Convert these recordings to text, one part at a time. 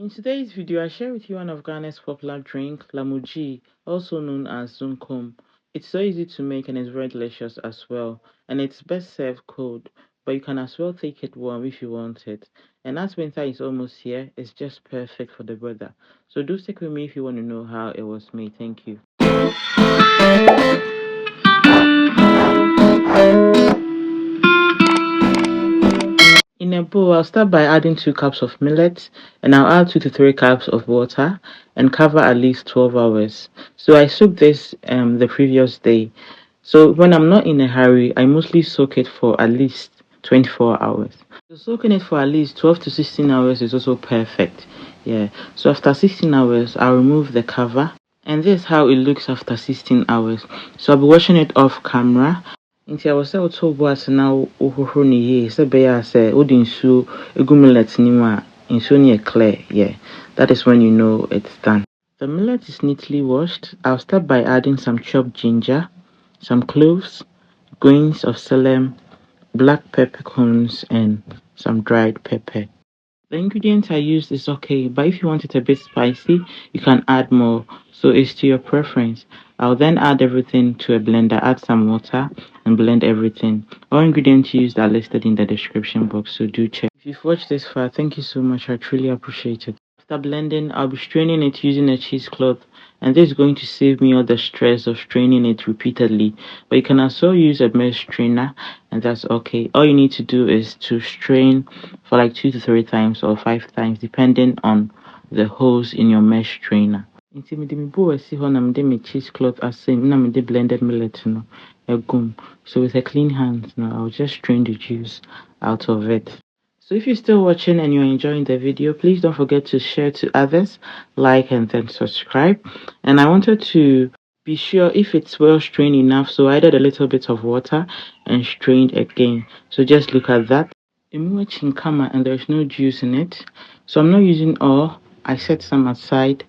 In today's video, I share with you one of Ghana's popular drink, Lamugee, also known as Zomkom. It's so easy to make and it's very delicious as well. And it's best served cold, but you can as well take it warm if you want it. And as winter is almost here, it's just perfect for the weather. So do stick with me if you want to know how it was made. Thank you. In a bowl, I'll start by adding 2 cups of millet and I'll add 2 to 3 cups of water and cover at least 12 hours. So I soak this the previous day. So when I'm not in a hurry, I mostly soak it for at least 24 hours. So soaking it for at least 12 to 16 hours is also perfect. Yeah. So after 16 hours, I'll remove the cover. And this is how it looks after 16 hours. So I'll be washing it off camera. Nti I was wotow bo ase na wohohoro ne yie sɛ bɛyɛ a sɛ wode nsuo egu millet no mu a nsuo no yɛ clear. Yeah, that is when you know it's done. The millet is neatly washed. I'll start by adding some chopped ginger, some cloves, grains of Selim, black peppercorns, and some dried pepper. The ingredients I used is okay, but if you want it a bit spicy, you can add more. So it's to your preference. I'll then add everything to a blender, add some water, and blend everything. All ingredients used are listed in the description box, so do check. If you've watched this far, thank you so much. I truly appreciate it. After blending, I'll be straining it using a cheesecloth, and this is going to save me all the stress of straining it repeatedly. But you can also use a mesh strainer, and that's okay. All you need to do is to strain for like 2 to 3 times or 5 times, depending on the holes in your mesh strainer. Nti mede me bowl asi hɔ na mede me cheesecloth asɛm na mede blended millet no egum. So with a clean hand now, I'll just strain the juice out of it. So if you're still watching and you're enjoying the video, please don't forget to share to others, like, and then subscribe. And I wanted to be sure if it's well strained enough, so I added a little bit of water and strained again. So just look at that. Emu chinkama and there's no juice in it. So I'm not using all. I set some aside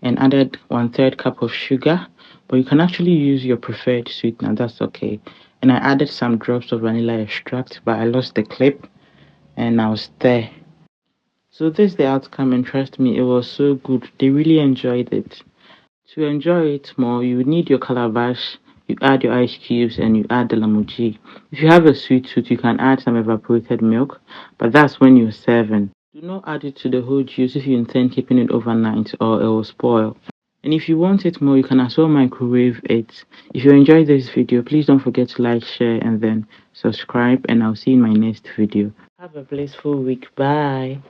and added 1/3 cup of sugar, but you can actually use your preferred sweetener, that's okay. And I added some drops of vanilla extract, but I lost the clip and I'll stir. So this is the outcome, and trust me, it was so good. They really enjoyed it. To enjoy it more, you would need your calabash, you add your ice cubes, and you add the lamugee. If you have a sweet tooth, you can add some evaporated milk, but that's when you're serving. Do not add it to the whole juice if you intend keeping it overnight or it will spoil. And if you want it more, you can as well microwave it. If you enjoyed this video, please don't forget to like, share, and then subscribe. And I'll see you in my next video. Have a blissful week. Bye.